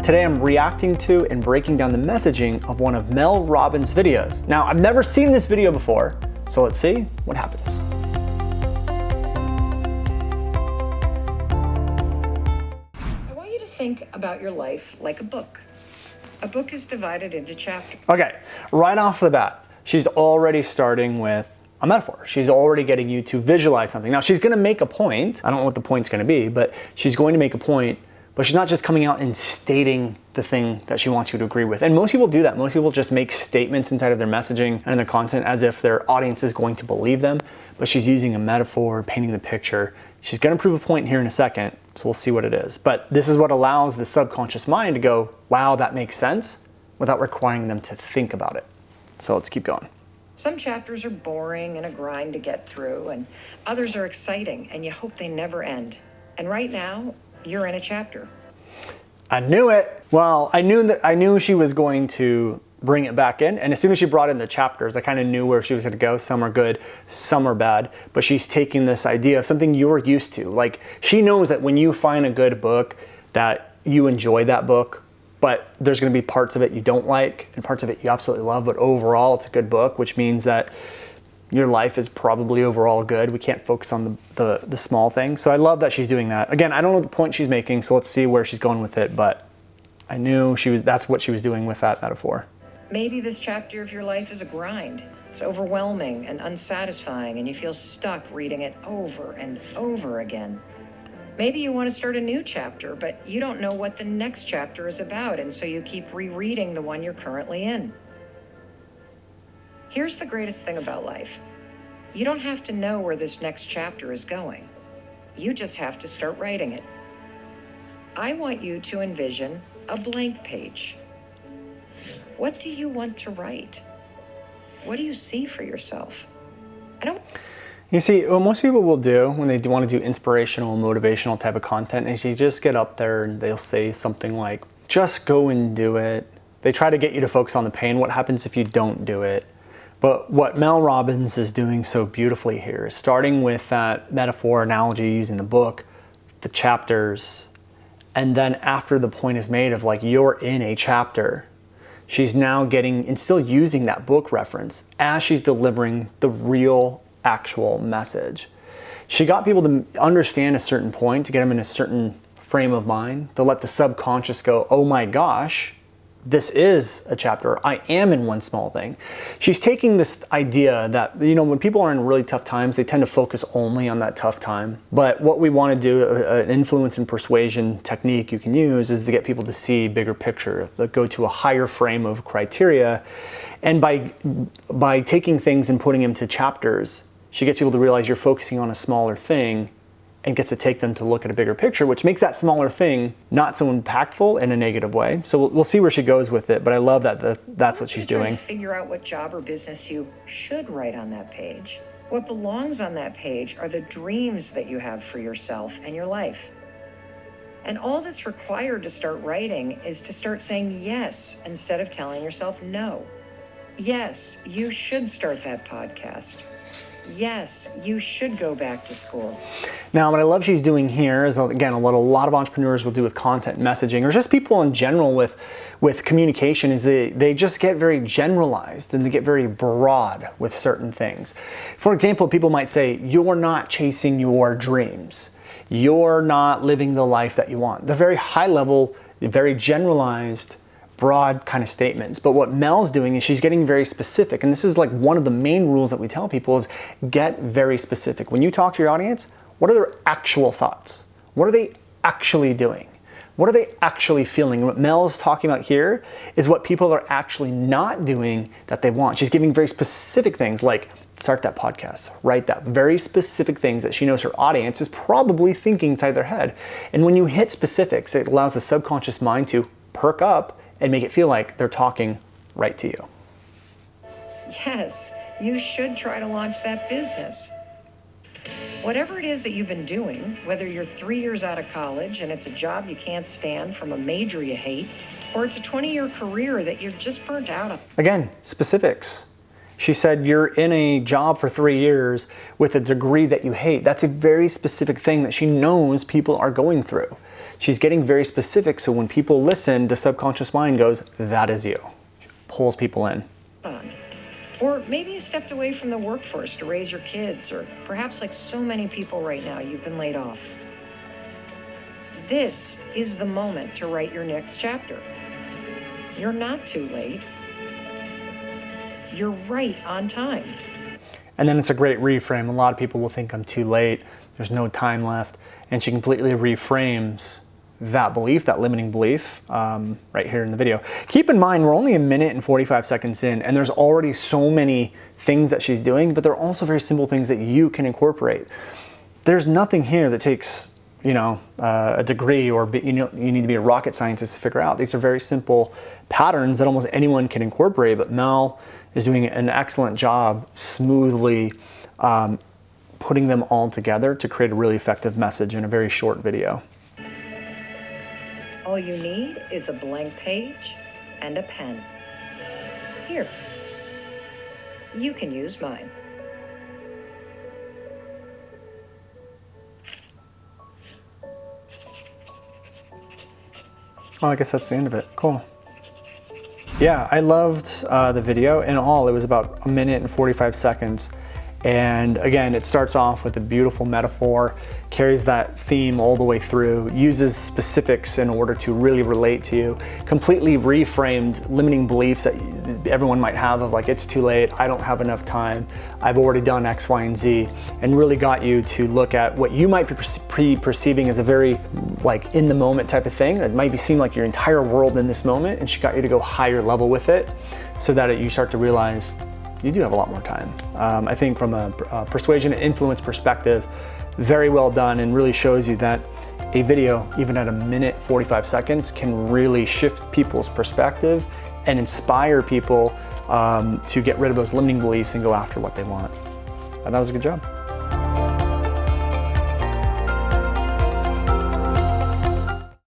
Today I'm reacting to and breaking down the messaging of one of Mel Robbins' videos. Now, I've never seen this video before, so let's see what happens. I want you to think about your life like a book. A book is divided into chapters. Okay, right off the bat, she's already starting with a metaphor. She's already getting you to visualize something. Now, she's gonna make a point. I don't know what the point's gonna be, but she's going to make a point, but she's not just coming out and stating the thing that she wants you to agree with. And most people do that. Most people just make statements inside of their messaging and their content as if their audience is going to believe them, but she's using a metaphor, painting the picture. She's gonna prove a point here in a second, so we'll see what it is. But this is what allows the subconscious mind to go, wow, that makes sense, without requiring them to think about it. So let's keep going. Some chapters are boring and a grind to get through, and others are exciting and you hope they never end. And right now, you're in a chapter. I knew it. Well, I knew she was going to bring it back in, and as soon as she brought in the chapters, I kind of knew where she was going to go. Some are good, some are bad, but she's taking this idea of something you're used to. Like, she knows that when you find a good book, that you enjoy that book, but there's going to be parts of it you don't like and parts of it you absolutely love, but overall it's a good book, which means that your life is probably overall good. We can't focus on the small things. So I love that she's doing that. Again, I don't know the point she's making, so let's see where she's going with it, but I knew that's what she was doing with that metaphor. Maybe this chapter of your life is a grind. It's overwhelming and unsatisfying, and you feel stuck reading it over and over again. Maybe you want to start a new chapter, but you don't know what the next chapter is about, and so you keep rereading the one you're currently in. Here's the greatest thing about life. You don't have to know where this next chapter is going. You just have to start writing it. I want you to envision a blank page. What do you want to write? What do you see for yourself? You see, what most people will do when they want to do inspirational, motivational type of content is you just get up there and they'll say something like, just go and do it. They try to get you to focus on the pain. What happens if you don't do it? But what Mel Robbins is doing so beautifully here is starting with that metaphor analogy using the book, the chapters, and then after the point is made of like, you're in a chapter, she's now getting and still using that book reference as she's delivering the real actual message. She got people to understand a certain point, to get them in a certain frame of mind, to let the subconscious go, oh my gosh, this is a chapter. I am in one small thing. She's taking this idea that, you know, when people are in really tough times, they tend to focus only on that tough time. But what we want to do, an influence and persuasion technique you can use, is to get people to see bigger picture, that go to a higher frame of criteria. And by taking things and putting them to chapters, she gets people to realize you're focusing on a smaller thing and gets to take them to look at a bigger picture, which makes that smaller thing not so impactful in a negative way. So we'll see where she goes with it, but I love that that's what she's doing. Figure out what job or business you should write on that page. What belongs on that page are the dreams that you have for yourself and your life. And all that's required to start writing is to start saying yes instead of telling yourself no. Yes, you should start that podcast. Yes, you should go back to school. Now, what I love she's doing here is, again, what a lot of entrepreneurs will do with content messaging, or just people in general with communication, is they just get very generalized and they get very broad with certain things. For example, people might say, you're not chasing your dreams. You're not living the life that you want. They're very high level, very generalized, broad kind of statements. But what Mel's doing is she's getting very specific. And this is like one of the main rules that we tell people is get very specific. When you talk to your audience, what are their actual thoughts? What are they actually doing? What are they actually feeling? And what Mel's talking about here is what people are actually not doing that they want. She's giving very specific things like start that podcast, write that, very specific things that she knows her audience is probably thinking inside their head. And when you hit specifics, it allows the subconscious mind to perk up and make it feel like they're talking right to you. Yes, you should try to launch that business. Whatever it is that you've been doing, whether you're 3 years out of college and it's a job you can't stand from a major you hate, or it's a 20-year career that you're just burnt out on. Again, specifics. She said you're in a job for 3 years with a degree that you hate. That's a very specific thing that she knows people are going through. She's getting very specific, so when people listen, the subconscious mind goes, that is you. Pulls people in. Or maybe you stepped away from the workforce to raise your kids, or perhaps like so many people right now, you've been laid off. This is the moment to write your next chapter. You're not too late. You're right on time. And then it's a great reframe. A lot of people will think I'm too late, there's no time left, and she completely reframes that belief, that limiting belief, right here in the video. Keep in mind, we're only a minute and 45 seconds in, and there's already so many things that she's doing, but they're also very simple things that you can incorporate. There's nothing here that takes, a degree, or you need to be a rocket scientist to figure out. These are very simple patterns that almost anyone can incorporate, but Mel is doing an excellent job smoothly putting them all together to create a really effective message in a very short video. All you need is a blank page and a pen. Here, you can use mine. Well, I guess that's the end of it. Cool. Yeah, I loved the video. In all, it was about a minute and 45 seconds. And again, it starts off with a beautiful metaphor, carries that theme all the way through, uses specifics in order to really relate to you, completely reframed limiting beliefs that everyone might have of like, it's too late, I don't have enough time, I've already done X, Y, and Z, and really got you to look at what you might be perceiving as a very like in the moment type of thing. It might seem like your entire world in this moment, and she got you to go higher level with it so that you start to realize you do have a lot more time. I think from a persuasion and influence perspective, very well done, and really shows you that a video, even at a minute 45 seconds, can really shift people's perspective and inspire people to get rid of those limiting beliefs and go after what they want. And that was a good job.